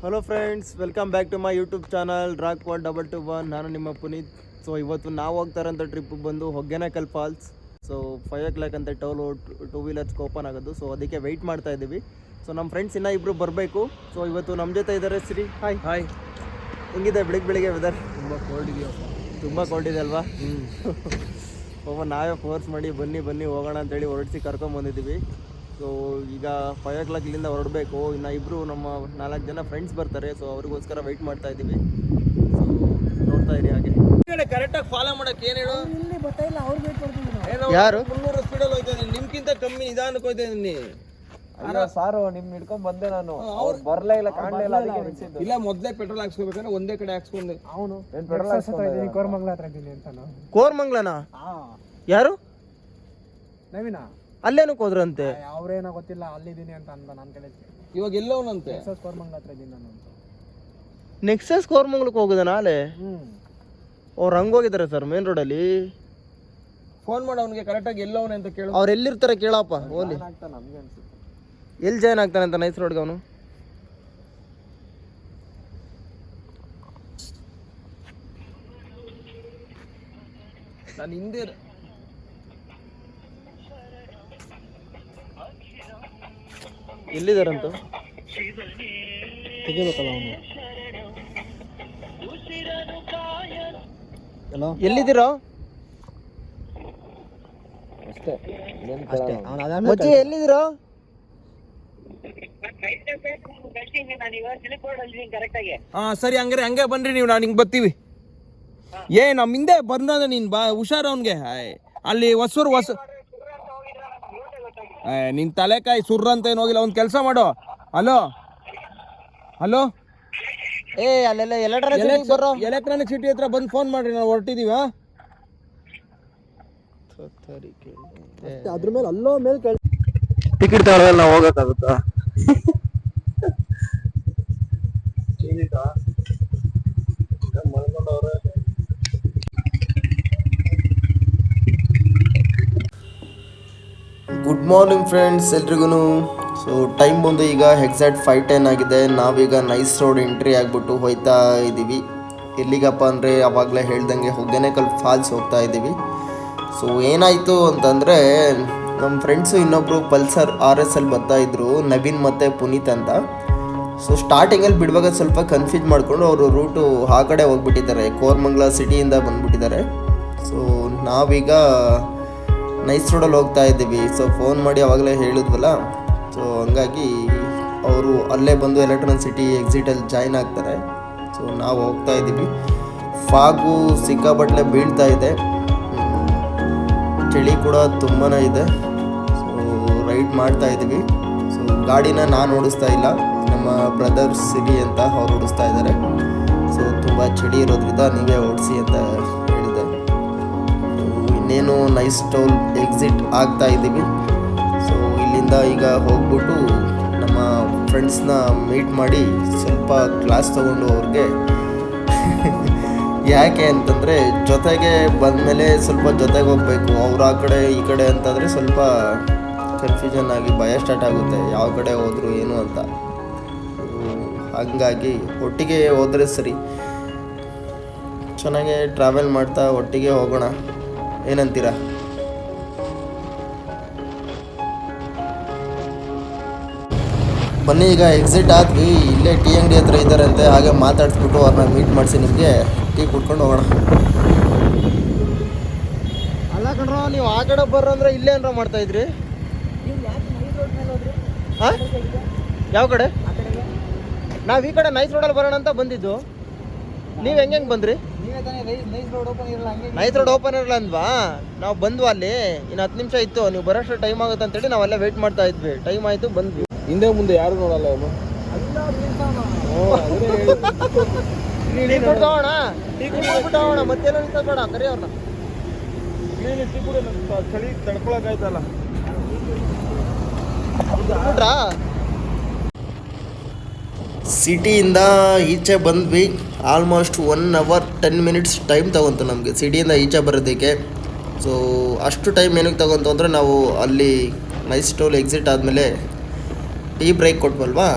Hello friends, welcome back to my YouTube channel Rock 1221. ನಾನು ನಿಮ್ಮ Puneeth. So ಇವತ್ತು ನಾವು ಹೋಗ್ತಾರಂಥ ಟ್ರಿಪ್ ಬಂದು ಹೊಗ್ಗೆನಕಲ್ ಫಾಲ್ಸ್. ಸೊ 5 o'clock ಅಂತ ಟೂ ವೀಲರ್ಸ್ಗೆ ಓಪನ್ ಆಗೋದು. ಸೊ ಅದಕ್ಕೆ ವೆಯ್ಟ್ ಮಾಡ್ತಾ ಇದ್ದೀವಿ. ಸೊ ನಮ್ಮ ಫ್ರೆಂಡ್ಸ್ ಇನ್ನೂ ಇಬ್ಬರು ಬರಬೇಕು. ಸೊ ಇವತ್ತು ನಮ್ಮ ಜೊತೆ ಇದ್ದಾರೆ ಶ್ರೀ. ಹಾಯ್. ಹೆಂಗಿದೆ ಬೆಳಿಗ್ಗೆ ವೆದರ್? ತುಂಬ ಕೋಲ್ಡ್ ಇದೆ ಅಲ್ವಾ? ನಾವೇ ಫೋರ್ಸ್ ಮಾಡಿ ಬನ್ನಿ ಹೋಗೋಣ ಅಂತೇಳಿ ಹೊರಡಿಸಿ ಕರ್ಕೊಂಬಂದಿದ್ದೀವಿ. ಸೊ ಈಗ 5 o'clock ಇಲ್ಲಿಂದ ಹೊರಡಬೇಕು. ಇನ್ನು ಇಬ್ಬರು ನಮ್ಮ 4 ಜನ ಫ್ರೆಂಡ್ಸ್ ಬರ್ತಾರೆ. ಸೊ ಅವ್ರಿಗೋಸ್ಕರ ವೆಯ್ಟ್ ಮಾಡ್ತಾ ಇದ್ದೀವಿ. ಸೊ ನೋಡ್ತಾ ಇರಿ ಹಾಗೆ. ಕರೆಕ್ಟಾಗಿ ಫಾಲೋ ಮಾಡಕ್ಕೆ ಏನು ಹೇಳು? ಇಲ್ಲಿ ಗೊತ್ತಾಯಿಲ್ಲ, ಅವ್ರು ವೇಟ್ ಮಾಡ್ತಿದ್ರು. ಯಾರು? 300 ಸ್ಪೀಡಲ್ಲಿ ಹೋಗ್ತಾ ಇದ್ದೀನಿ, ನಿಮ್ಗಿಂತ ಕಮ್ಮಿ ನಿಧಾನಕ್ಕೆ ಹೋಗ್ತಾ ಇದ್ದೀನಿ. ಅಯ್ಯೋ ಸಾರು, ನಿಮ್ ಹಿಡ್ಕೊಂಡ್ ಬಂದೆ ನಾನು. ಅವ್ರು ಬರ್ಲೇ ಇಲ್ಲ, ಕಾಣಲೇ ಇಲ್ಲ, ಅದಕ್ಕೆ ನಿಲ್ಸಿದ್ದು. ಇಲ್ಲ, ಮೊದಲೇ ಪೆಟ್ರೋಲ್ ಹಾಕ್ಸ್ಕೋಬೇಕಂದ್ರೆ ಒಂದೇ ಕಡೆ ಹಾಕ್ಸ್ಕೊಂಡೆ. ಅವನು ಪೆಟ್ರೋಲ್ ಹಾಕ್ಸ್ಕೊಂಡಿದ್ದೀನಿ, ಕೋರಮಂಗಲ ಹತ್ರ ಇದ್ದೀನಿ ಅಂತ. ಕೋರಮಂಗಲನಾ? ಯಾರು? ನವೀನ ಅಲ್ಲೇನಕ್ಕೆ ಹೋದ್ರಂತೆ? ಅವ್ರೇನೋ ಗೊತ್ತಿಲ್ಲ, ಅಲ್ಲಿದ್ದೀನಿ ಅಂತ ಅಂದ. ನಾನು ಕಡೆ ಇವಾಗ ಎಲ್ಲವನಂತೆ ಕೋರಮಂಗಲ ಹತ್ರ ಇದ್ದೀನಿ ನಾನು ಅಂತ. ನೆಕ್ಸಸ್ ಕೋರಮಂಗಲಕ್ಕೆ ಹೋಗುದ ನಾಳೆ? ಅವ್ರು ಹಂಗೋಗಿದ್ದಾರೆ ಸರ್ ಮೇನ್ ರೋಡಲ್ಲಿ. ಫೋನ್ ಮಾಡಿ ಅವ್ನಿಗೆ ಕರೆಕ್ಟಾಗಿ ಎಲ್ಲವನೇ ಅಂತ ಕೇಳು. ಅವ್ರು ಎಲ್ಲಿರ್ತಾರೆ ಕೇಳಪ್ಪ. ಓಲಿ ಆಗ್ತಾ ನಮ್ಗೆ ಅನ್ಸುತ್ತೆ. ಎಲ್ಲಿ ಜಾಯ್ನ್ ಆಗ್ತಾನೆ ಅಂತ ನೈಸ್ ರೋಡ್ಗೆ ಅವನು? ನಾನು ಹಿಂದೆ ಎಲ್ಲಿದ್ದಾರಂತ ತೆಗಿಬೇಕಲ್ಲ ಅವನು. ಎಲ್ಲಿದ್ದೀರಾ? ಅಷ್ಟೇ ಮಚ್ಚಿ ಎಲ್ಲಿದ್ದೀರಾ? ಸರಿ, ಹಂಗೆ ಬನ್ರಿ ನೀವು, ನಾನು ಹಿಂಗೆ ಬರ್ತೀವಿ. ನಮ್ಮ ಹಿಂದೆ ಬಂದ ನೀನು ಬಾ, ಹುಷಾರು ಅವನಿಗೆ. ಅಲ್ಲಿ ಹೊಸೂರು ನಿನ್ ತಲೆಕಾಯಿ ಸುರ್ರ ಅಂತ ಏನು ಹೋಗಿಲ್ಲ. ಒಂದು ಕೆಲಸ ಮಾಡು. ಹಲೋ ಅಲ್ಲೆಲ್ಲ ಎಲೆಕ್ಟ್ರಾನಿಕ್ ಸಿಟಿ ಹತ್ರ ಬಂದು ಫೋನ್ ಮಾಡ್ರಿ, ನಾವು ಹೊರಟಿದೀವ. ಅದ್ರ ಮೇಲೆ ಅಲ್ಲೋ ಮೇಲೆ ಟಿಕೆಟ್ ತಗೊಳ್ಳೋದ್ರಲ್ಲಿ ನಾವು ಹೋಗಕ್ಕಾಗುತ್ತಾ? ಗುಡ್ ಮಾರ್ನಿಂಗ್ ಫ್ರೆಂಡ್ಸ್ ಎಲ್ರಿಗೂ. ಸೊ ಟೈಮ್ ಬಂದು ಈಗ ಎಕ್ಸಾಕ್ಟ್ 5:10 ಆಗಿದೆ. ನಾವೀಗ ನೈಸ್ ರೋಡ್ ಎಂಟ್ರಿ ಆಗಿಬಿಟ್ಟು ಹೋಗ್ತಾ ಇದ್ದೀವಿ. ಎಲ್ಲಿಗಪ್ಪ ಅಂದರೆ ಆವಾಗಲೇ ಹೇಳ್ದಂಗೆ ಹೊಗ್ಗೆನಕಲ್ ಫಾಲ್ಸ್ ಹೋಗ್ತಾ ಇದ್ದೀವಿ. ಸೊ ಏನಾಯಿತು ಅಂತಂದರೆ, ನಮ್ಮ ಫ್ರೆಂಡ್ಸು ಇನ್ನೊಬ್ಬರು ಪಲ್ಸರ್ RSL ಬರ್ತಾಯಿದ್ರು, ನವೀನ್ ಮತ್ತು ಪುನೀತ್ ಅಂತ. ಸೊ ಸ್ಟಾರ್ಟಿಂಗಲ್ಲಿ ಬಿಡುವಾಗ ಸ್ವಲ್ಪ ಕನ್ಫ್ಯೂಸ್ ಮಾಡಿಕೊಂಡು ಅವರು ರೂಟು ಆ ಕಡೆ ಹೋಗ್ಬಿಟ್ಟಿದ್ದಾರೆ, ಕೋರಮಂಗಲ ಸಿಟಿಯಿಂದ ಬಂದುಬಿಟ್ಟಿದ್ದಾರೆ. ಸೊ ನಾವೀಗ ನೈಸ್ ರೋಡಲ್ಲಿ ಹೋಗ್ತಾ ಇದ್ದೀವಿ. ಸೊ ಫೋನ್ ಮಾಡಿ ಆವಾಗಲೇ ಹೇಳಿದ್ವಲ್ಲ, ಸೊ ಹಂಗಾಗಿ ಅವರು ಅಲ್ಲೇ ಬಂದು ಎಲೆಕ್ಟ್ರಾನಿಕ್ ಸಿಟಿ ಎಕ್ಸಿಟಲ್ಲಿ ಜಾಯ್ನ್ ಆಗ್ತಾರೆ. ಸೊ ನಾವು ಹೋಗ್ತಾ ಇದ್ದೀವಿ. ಫಾಗು ಸಿಕ್ಕಾಪಟ್ಟೆ ಬೀಳ್ತಾ ಇದೆ, ಚಳಿ ಕೂಡ ತುಂಬಾ ಇದೆ. ಸೊ ರೈಡ್ ಮಾಡ್ತಾ ಇದ್ದೀವಿ. ಸೊ ಗಾಡಿನ ನಾನು ಓಡಿಸ್ತಾ ಇಲ್ಲ, ನಮ್ಮ ಬ್ರದರ್ ಸಿರಿ ಅಂತ ಅವ್ರು ಓಡಿಸ್ತಾ ಇದ್ದಾರೆ. ಸೊ ತುಂಬ ಚಳಿ ಇರೋದ್ರಿಂದ ನೀವೇ ಓಡಿಸಿ ಅಂತ ಹೇಳಿದೆ. ಇನ್ನೇನು ನೈಸ್ ಟೋಲ್ ಎಕ್ಸಿಟ್ ಆಗ್ತಾ ಇದ್ದೀವಿ. ಸೊ ಇಲ್ಲಿಂದ ಈಗ ಹೋಗ್ಬಿಟ್ಟು ನಮ್ಮ ಫ್ರೆಂಡ್ಸ್ನ ಮೀಟ್ ಮಾಡಿ ಸ್ವಲ್ಪ ಕ್ಲಾಸ್ ತೊಗೊಂಡು ಅವ್ರಿಗೆ ಯಾಕೆ ಅಂತಂದರೆ ಜೊತೆಗೆ ಬಂದಮೇಲೆ ಸ್ವಲ್ಪ ಜೊತೆಗೆ ಹೋಗಬೇಕು. ಅವ್ರು ಆ ಕಡೆ ಈ ಕಡೆ ಅಂತಂದರೆ ಸ್ವಲ್ಪ ಕನ್ಫ್ಯೂಷನ್ ಆಗಿ ಭಯ ಸ್ಟಾರ್ಟ್ ಆಗುತ್ತೆ, ಯಾವ ಕಡೆ ಹೋದ್ರು ಏನು ಅಂತ. ಹಾಗಾಗಿ ಒಟ್ಟಿಗೆ ಹೋದರೆ ಸರಿ, ಚೆನ್ನಾಗೆ ಟ್ರಾವೆಲ್ ಮಾಡ್ತಾ ಒಟ್ಟಿಗೆ ಹೋಗೋಣ. ಏನಂತೀರಾ? ಬನ್ನಿ, ಈಗ ಎಕ್ಸಿಟ್ ಆದ್ವಿ. ಇಲ್ಲೇ ಟೀ ಅಂಗಡಿ ಹತ್ರ ಇದ್ದಾರಂತೆ, ಹಾಗೆ ಮಾತಾಡಿಸ್ಬಿಟ್ಟು ಅವ್ರನ್ನ ಮೀಟ್ ಮಾಡಿಸಿ ನಿಮಗೆ ಟೀ ಕುಡ್ಕೊಂಡು ಹೋಗೋಣ. ಅಲ್ಲ ಕಣ್ರ, ನೀವು ಆ ಕಡೆ ಬರ್ರಂದ್ರೆ ಇಲ್ಲೇ ಏನಾರ ಮಾಡ್ತಾ ಇದ್ರಿ? ಹಾಂ, ಯಾವ ಕಡೆ? ನಾವು ಈ ಕಡೆ ನೈಸ್ ರೋಡಲ್ಲಿ ಬರೋಣ ಅಂತ ಬಂದಿದ್ದು. ನೀವು ಹೆಂಗೆ ಬಂದ್ರಿ? ನೈಸ್ ರೋಡ್ ಓಪನ್ ಇರಲ್ಲ ಅಂದ್ವಾ? ನಾವು ಬಂದ್ವಾ, ಅಲ್ಲಿ ಇನ್ನು 10 ನಿಮಿಷ ಇತ್ತು, ನೀವು ಬರೋಷ್ಟು ಟೈಮ್ ಆಗುತ್ತೆ ಅಂತೇಳಿ ನಾವೆಲ್ಲ ವೆಯ್ಟ್ ಮಾಡ್ತಾ ಇದ್ವಿ. ಟೈಮ್ ಆಯಿತು, ಬಂದ್ವಿ. ಹಿಂದೆ ಮುಂದೆ ಯಾರು ನೋಡಲ್ಲ ಅವನು. ಟೀ ಕುಡ್ಕೋಣ, ಟೀ ಕುಡ್ಬಿಟ್ಟೋಣ, ಮತ್ತೇನೋ ನಿಂತ್ಬೇಡ, ಕರಿ ಅವ್ರನ್ನ. ಟೀ ಕೂಡ ಚಳಿ ತಡ್ಕೊಳಕಾಯ್ತಲ್ಲ. ಸಿಟಿಯಿಂದ ಈಚೆ ಬಂದ್ವಿ. ಆಲ್ಮೋಸ್ಟ್ 1 hour 10 minutes ಟೈಮ್ ತಗೊಂತು ನಮಗೆ ಸಿಟಿಯಿಂದ ಈಚೆ ಬರೋದಕ್ಕೆ. ಸೊ ಅಷ್ಟು ಟೈಮ್ ಏನಕ್ಕೆ ತಗೊಂತು ಅಂದರೆ, ನಾವು ಅಲ್ಲಿ ನೈಸ್ ಟೋಲ್ ಎಕ್ಸಿಟ್ ಆದಮೇಲೆ ಟೀ ಬ್ರೇಕ್ ಕೊಟ್ವಲ್ವಾ,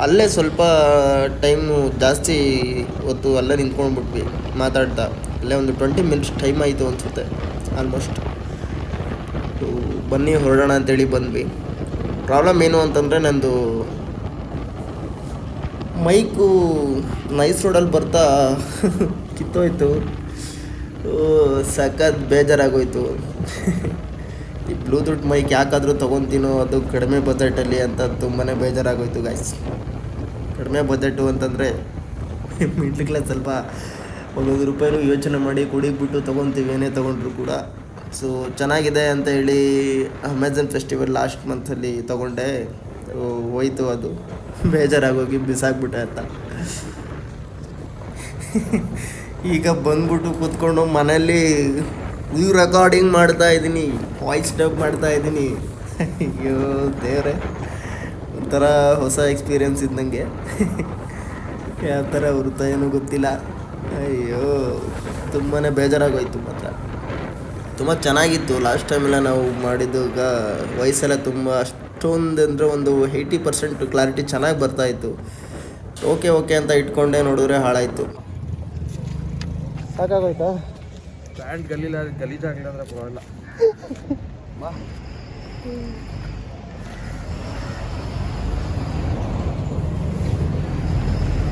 ಅಲ್ಲೇ ಸ್ವಲ್ಪ ಟೈಮು ಜಾಸ್ತಿ ಹೊತ್ತು ಅಲ್ಲೇ ನಿಂತ್ಕೊಂಡ್ಬಿಟ್ವಿ ಮಾತಾಡ್ತಾ. ಅಲ್ಲೇ ಒಂದು 20 ಮಿನಿಟ್ಸ್ ಟೈಮ್ ಆಯಿತು ಅನಿಸುತ್ತೆ ಆಲ್ಮೋಸ್ಟ್. ಬನ್ನಿ ಹೊರಡೋಣ ಅಂತೇಳಿ ಬಂದ್ವಿ. ಪ್ರಾಬ್ಲಮ್ ಏನು ಅಂತಂದರೆ ನಂದು ಮೈಕು ನೈಸ್ ರೋಡಲ್ಲಿ ಬರ್ತಾ ಕಿತ್ತೋಯ್ತು. ಸಖತ್ ಬೇಜಾರಾಗೋಯ್ತು. ಈ ಬ್ಲೂಟೂತ್ ಮೈಕ್ ಯಾಕಾದರೂ ತೊಗೊತೀನೋ ಅದು ಕಡಿಮೆ ಬಜೆಟಲ್ಲಿ ಅಂತ ತುಂಬಾ ಬೇಜಾರಾಗೋಯ್ತು ಗಾಯ್ಸ್. ಕಡಿಮೆ ಬಜೆಟು ಅಂತಂದರೆ ಮಿಡ್ಲ್ ಕ್ಲಾಸ್ ಸ್ವಲ್ಪ ಒಂದೊಂದು ರೂಪಾಯಿನೂ ಯೋಚನೆ ಮಾಡಿ ಕುಡಿಬಿಟ್ಟು ತೊಗೊತೀವಿ ಏನೇ ತೊಗೊಂಡ್ರು ಕೂಡ. ಸೊ ಚೆನ್ನಾಗಿದೆ ಅಂತ ಹೇಳಿ ಅಮೆಝಾನ್ ಫೆಸ್ಟಿವಲ್ ಲಾಸ್ಟ್ ಮಂತಲ್ಲಿ ತೊಗೊಂಡೆ. ಹೋಯ್ತು ಅದು, ಬೇಜಾರಾಗೋಗಿ ಬಿಸಾಕ್ಬಿಟ್ಟೆ ಅಂತ. ಈಗ ಬಂದ್ಬಿಟ್ಟು ಕೂತ್ಕೊಂಡು ಮನೇಲಿ ರೆಕಾರ್ಡಿಂಗ್ ಮಾಡ್ತಾಯಿದ್ದೀನಿ, ವಾಯ್ಸ್ ಡಬ್ ಮಾಡ್ತಾಯಿದ್ದೀನಿ. ಅಯ್ಯೋ ದೇವ್ರೆ, ಒಂಥರ ಹೊಸ ಎಕ್ಸ್ಪೀರಿಯನ್ಸ್ ಇದ್ದಂಗೆ. ಯಾವ ಥರ ವೃತ್ತ ಏನೂ ಗೊತ್ತಿಲ್ಲ. ಅಯ್ಯೋ ತುಂಬಾ ಬೇಜಾರಾಗೋಯ್ತು. ಮಾತ್ರ ತುಂಬ ಚೆನ್ನಾಗಿತ್ತು. ಲಾಸ್ಟ್ ಟೈಮೆಲ್ಲ ನಾವು ಮಾಡಿದಾಗ ವಯಸ್ಸೆಲ್ಲ ತುಂಬ ಅಷ್ಟೊಂದು ಅಂದರೆ ಒಂದು 80% ಕ್ಲಾರಿಟಿ ಚೆನ್ನಾಗಿ ಬರ್ತಾಯಿತ್ತು. ಓಕೆ ಅಂತ ಇಟ್ಕೊಂಡೆ, ನೋಡಿದ್ರೆ ಹಾಳಾಯಿತು. ಸಾಕಾಗೋಯ್ತಾ? ಪ್ಯಾಂಟ್ ಗಲೀಜಾಗಲಿಲ್ಲ ಅಂದರೆ ಪರವಾಗಿಲ್ಲ.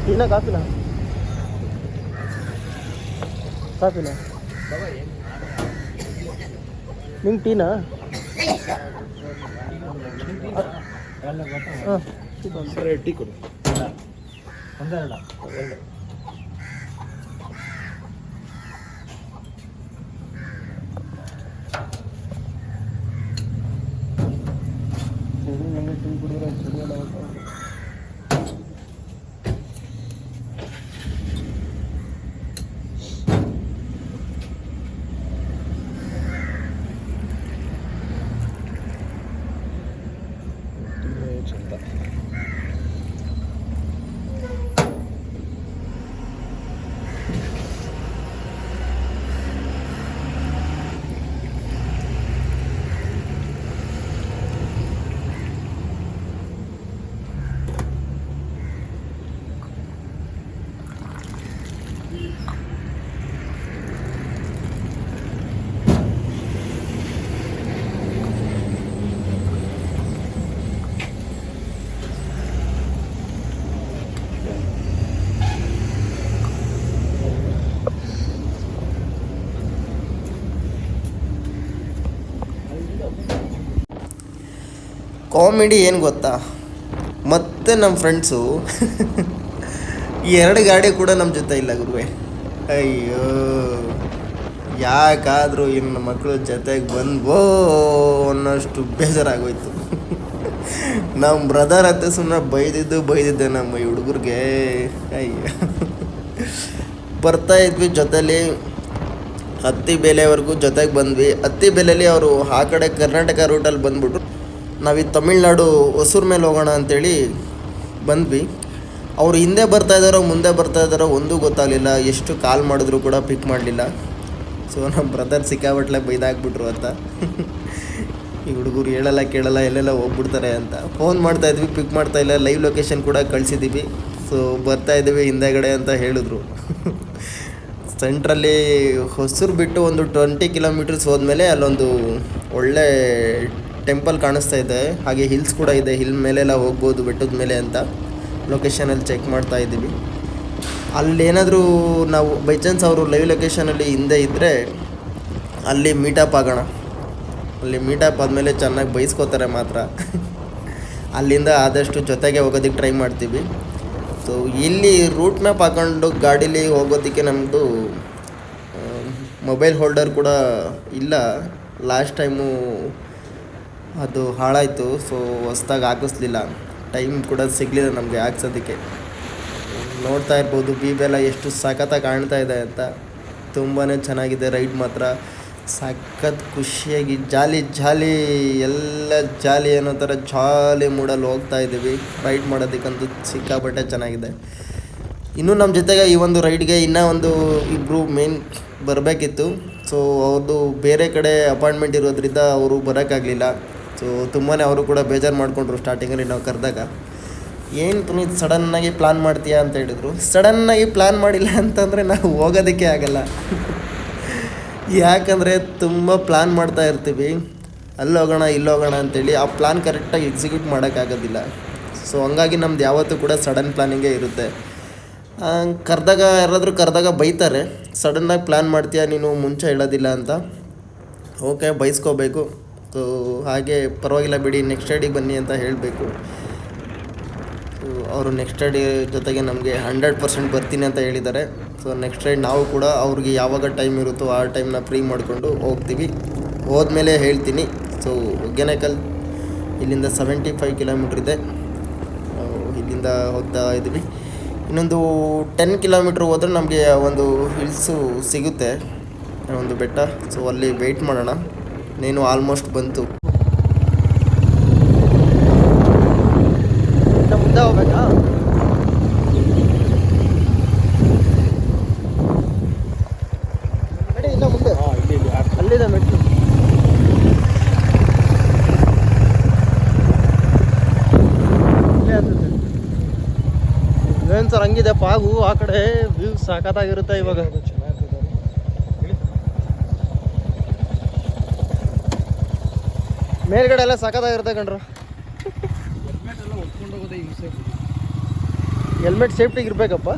ಟೀನಾ ಕಾಫಿನಾ? ಕಾಫಿನಾ? ನಿಂಗೆ ಟೀನಾ? ಹಾಂ ಟೀ ಕೊಡು. ಒಂದೆರಡ ಟೀ ಕುಡಿದ್ರೆ ಸರಿಯಲ್ಲ. ಕಾಮಿಡಿ ಏನು ಗೊತ್ತಾ, ಮತ್ತೆ ನಮ್ಮ ಫ್ರೆಂಡ್ಸು ಈ 2 ಗಾಡಿ ಕೂಡ ನಮ್ಮ ಜೊತೆ ಇಲ್ಲ ಗುರುವೆ. ಅಯ್ಯೋ ಯಾಕಾದರೂ ಇನ್ನು ಮಕ್ಕಳು ಜೊತೆಗೆ ಬಂದ್ವೋ ಅನ್ನೋಷ್ಟು ಬೇಜಾರಾಗೋಯ್ತು. ನಮ್ಮ ಬ್ರದರ್ ಅಂತ ಸುಮ್ಮನೆ ಬೈದಿದ್ದೆ ನಮ್ಮ ಈ ಹುಡುಗರಿಗೆ. ಅಯ್ಯೋ ಬರ್ತಾಯಿದ್ವಿ ಜೊತೆಲಿ ಹತ್ತಿಬೇಲೆವರೆಗೂ ಜೊತೆಗೆ ಬಂದ್ವಿ. ಹತ್ತಿಬೇಲೆಯಲ್ಲಿ ಅವರು ಆ ಕಡೆ ಕರ್ನಾಟಕ ರೂಟಲ್ಲಿ ಬಂದ್ಬಿಟ್ರು. ನಾವೀ ತಮಿಳ್ನಾಡು ಹೊಸೂರು ಮೇಲೆ ಹೋಗೋಣ ಅಂಥೇಳಿ ಬಂದ್ವಿ. ಅವರು ಹಿಂದೆ ಬರ್ತಾಯಿದ್ದಾರೋ ಮುಂದೆ ಬರ್ತಾಯಿದ್ದಾರೋ ಒಂದೂ ಗೊತ್ತಾಗಲಿಲ್ಲ. ಎಷ್ಟು ಕಾಲ್ ಮಾಡಿದ್ರು ಕೂಡ ಪಿಕ್ ಮಾಡಲಿಲ್ಲ. ಸೊ ನಮ್ಮ ಬ್ರದರ್ ಸಿಕ್ಕಾಬಟ್ಲೆ ಬೈದಾಕ್ಬಿಟ್ರು ಅಂತ. ಈ ಹುಡುಗರು ಹೇಳಲ್ಲ ಕೇಳಲ್ಲ, ಎಲ್ಲೆಲ್ಲ ಹೋಗ್ಬಿಡ್ತಾರೆ ಅಂತ. ಫೋನ್ ಮಾಡ್ತಾಯಿದ್ವಿ, ಪಿಕ್ ಮಾಡ್ತಾಯಿಲ್ಲ. ಲೈವ್ ಲೊಕೇಶನ್ ಕೂಡ ಕಳಿಸಿದ್ದೀವಿ. ಸೊ ಬರ್ತಾಯಿದ್ದೀವಿ ಹಿಂದೆಗಡೆ ಅಂತ ಹೇಳಿದ್ರು. ಸೆಂಟ್ರಲ್ಲಿ ಹೊಸೂರು ಬಿಟ್ಟು ಒಂದು 20 ಕಿಲೋಮೀಟರ್ಸ್ ಹೋದ್ಮೇಲೆ ಅಲ್ಲೊಂದು ಒಳ್ಳೆ ಟೆಂಪಲ್ ಕಾಣಿಸ್ತಾ ಇದೆ. ಹಾಗೆ ಹಿಲ್ಸ್ ಕೂಡ ಇದೆ, ಹಿಲ್ ಮೇಲೆಲ್ಲ ಹೋಗ್ಬೋದು ಬೆಟ್ಟದ ಮೇಲೆ ಅಂತ ಲೊಕೇಶನಲ್ಲಿ ಚೆಕ್ ಮಾಡ್ತಾ ಇದ್ದೀವಿ. ಅಲ್ಲೇನಾದರೂ ನಾವು ಬೈ ಚಾನ್ಸ್ ಅವರು ಲೈವ್ ಲೊಕೇಶನಲ್ಲಿ ಹಿಂದೆ ಇದ್ದರೆ ಅಲ್ಲಿ ಮೀಟಪ್ ಆಗೋಣ. ಅಲ್ಲಿ ಮೀಟಪ್ ಆದಮೇಲೆ ಚೆನ್ನಾಗಿ ಬೈಸ್ಕೋತಾರೆ ಮಾತ್ರ. ಅಲ್ಲಿಂದ ಆದಷ್ಟು ಜೊತೆಗೆ ಹೋಗೋದಕ್ಕೆ ಟ್ರೈ ಮಾಡ್ತೀವಿ. ಸೊ ಇಲ್ಲಿ ರೂಟ್ ಮ್ಯಾಪ್ ಹಾಕೊಂಡು ಗಾಡೀಲಿ ಹೋಗೋದಕ್ಕೆ ನಮ್ಮದು ಮೊಬೈಲ್ ಹೋಲ್ಡರ್ ಕೂಡ ಇಲ್ಲ. ಲಾಸ್ಟ್ ಟೈಮು ಅದು ಹಾಳಾಯಿತು. ಸೊ ಹೊಸ್ದಾಗಿ ಹಾಕಿಸ್ಲಿಲ್ಲ, ಟೈಮ್ ಕೂಡ ಸಿಗಲಿಲ್ಲ ನಮಗೆ ಹಾಕ್ಸೋದಕ್ಕೆ. ನೋಡ್ತಾ ಇರ್ಬೋದು ಬೀಬೆಲ್ಲ ಎಷ್ಟು ಸಖತ್ತಾಗಿ ಕಾಣ್ತಾ ಇದೆ ಅಂತ. ತುಂಬಾ ಚೆನ್ನಾಗಿದೆ ರೈಡ್ ಮಾತ್ರ. ಸಖತ್ ಖುಷಿಯಾಗಿ ಜಾಲಿ ಎಲ್ಲ ಜಾಲಿ ಅನ್ನೋ ಥರ ಜಾಲಿ ಮೂಡಲ್ಲಿ ಹೋಗ್ತಾ ಇದ್ದೀವಿ. ರೈಡ್ ಮಾಡೋದಕ್ಕಂತೂ ಸಿಕ್ಕಾಪಟ್ಟೆ ಚೆನ್ನಾಗಿದೆ. ಇನ್ನೂ ನಮ್ಮ ಜೊತೆಗೆ ಈ ಒಂದು ರೈಡ್ಗೆ ಇನ್ನೂ ಒಂದು ಇಬ್ಬರು ಮೇನ್ ಬರಬೇಕಿತ್ತು. ಸೊ ಅವ್ರದ್ದು ಬೇರೆ ಕಡೆ ಅಪಾಯಿಂಟ್ಮೆಂಟ್ ಇರೋದ್ರಿಂದ ಅವರು ಬರೋಕ್ಕಾಗಲಿಲ್ಲ. ಸೊ ತುಂಬಾ ಅವರು ಕೂಡ ಬೇಜಾರು ಮಾಡಿಕೊಂಡ್ರು ಸ್ಟಾರ್ಟಿಂಗಲ್ಲಿ ನಾವು ಕರೆದಾಗ. ಏನು ಪುನೀತ್ ಸಡನ್ನಾಗಿ ಪ್ಲ್ಯಾನ್ ಮಾಡ್ತೀಯಾ ಅಂತ ಹೇಳಿದರು. ಸಡನ್ನಾಗಿ ಪ್ಲ್ಯಾನ್ ಮಾಡಿಲ್ಲ ಅಂತಂದರೆ ನಾವು ಹೋಗೋದಕ್ಕೆ ಆಗಲ್ಲ. ಯಾಕಂದರೆ ತುಂಬ ಪ್ಲ್ಯಾನ್ ಮಾಡ್ತಾ ಇರ್ತೀವಿ, ಅಲ್ಲಿ ಹೋಗೋಣ ಇಲ್ಲಿ ಹೋಗೋಣ ಅಂತೇಳಿ ಆ ಪ್ಲ್ಯಾನ್ ಕರೆಕ್ಟಾಗಿ ಎಕ್ಸಿಕ್ಯೂಟ್ ಮಾಡೋಕ್ಕಾಗೋದಿಲ್ಲ. ಸೊ ಹಂಗಾಗಿ ನಮ್ದು ಯಾವತ್ತೂ ಕೂಡ ಸಡನ್ ಪ್ಲ್ಯಾನಿಂಗೇ ಇರುತ್ತೆ. ಯಾರಾದರೂ ಕರೆದಾಗ ಬೈತಾರೆ, ಸಡನ್ನಾಗಿ ಪ್ಲ್ಯಾನ್ ಮಾಡ್ತೀಯಾ ನೀನು ಮುಂಚೆ ಹೇಳೋದಿಲ್ಲ ಅಂತ. ಓಕೆ, ಬೈಸ್ಕೋಬೇಕು. ಸೊ ಹಾಗೆ ಪರವಾಗಿಲ್ಲ ಬಿಡಿ, ನೆಕ್ಸ್ಟ್ ಡೇಗೆ ಬನ್ನಿ ಅಂತ ಹೇಳಬೇಕು. ಅವರು ನೆಕ್ಸ್ಟ್ ಡೇ ಜೊತೆಗೆ ನಮಗೆ 100% ಬರ್ತೀನಿ ಅಂತ ಹೇಳಿದ್ದಾರೆ. ಸೊ ನೆಕ್ಸ್ಟ್ ಡೇ ನಾವು ಕೂಡ ಅವ್ರಿಗೆ ಯಾವಾಗ ಟೈಮ್ ಇರುತ್ತೋ ಆ ಟೈಮ್ನ ಫ್ರೀ ಮಾಡಿಕೊಂಡು ಹೋಗ್ತೀವಿ. ಹೋದ್ಮೇಲೆ ಹೇಳ್ತೀನಿ. ಸೊ ಹೊಗೇನಕಲ್ ಇಲ್ಲಿಂದ 75 ಕಿಲೋಮೀಟ್ರ್ ಇದೆ. ಇಲ್ಲಿಂದ ಹೋಗ್ತಾ ಇದ್ದೀವಿ. ಇನ್ನೊಂದು 10 ಕಿಲೋಮೀಟ್ರ್ ಹೋದರೆ ನಮಗೆ ಒಂದು ಹಿಲ್ಸು ಸಿಗುತ್ತೆ, ಒಂದು ಬೆಟ್ಟ. ಸೊ ಅಲ್ಲಿ ವೆಯ್ಟ್ ಮಾಡೋಣ. ನೀನು ಆಲ್ಮೋಸ್ಟ್ ಬಂತು. ಮುಂದೆ ಹೋಗ್ಬೇಕಾ? ನಡಿ, ಇಲ್ಲ ಮುಂದೆ ಅಲ್ಲಿದೆ ಮೆಟ್ಲು. ಏನು ಸರ್ ಹಂಗಿದೆ ಪಾಗು, ಆ ಕಡೆ ವ್ಯೂ ಸಾಕತ್ತಾಗಿರುತ್ತೆ ಇವಾಗ. ಮೇಲ್ಗಡೆ ಎಲ್ಲ ಸಾಕತ್ತಾಗಿರುತ್ತೆ ಕಣ್ರು. ಹೆಲ್ಮೆಟ್ ಸೇಫ್ಟಿಗೆ ಇರ್ಬೇಕಪ್ಪ.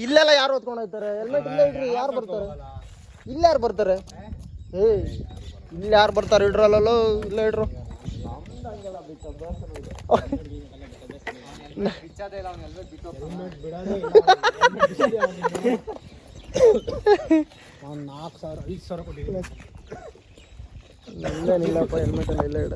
ಇಲ್ಲೆಲ್ಲ ಯಾರು ಹೊತ್ಕೊಂಡು ಹೋಗ್ತಾರೆ? ಹೆಲ್ಮೆಟ್ ಇಲ್ಲೇ ಇಡ್ರಿ, ಯಾರು ಬರ್ತಾರೆ? ಇಲ್ಲ ಯಾರು ಬರ್ತಾರೆ? ಇಲ್ಲಿ ಯಾರು ಬರ್ತಾರೆ? ಇಡ್ರಲ್ಲ, ಇಲ್ಲೇ ಇಡ್ರು. ಇಲ್ಲೇನಿಲ್ಲಪ್ಪ, ಹೆಲ್ಮೆಟ್ ಎಲ್ಲ ಇಲ್ಲೇ ಇಡ.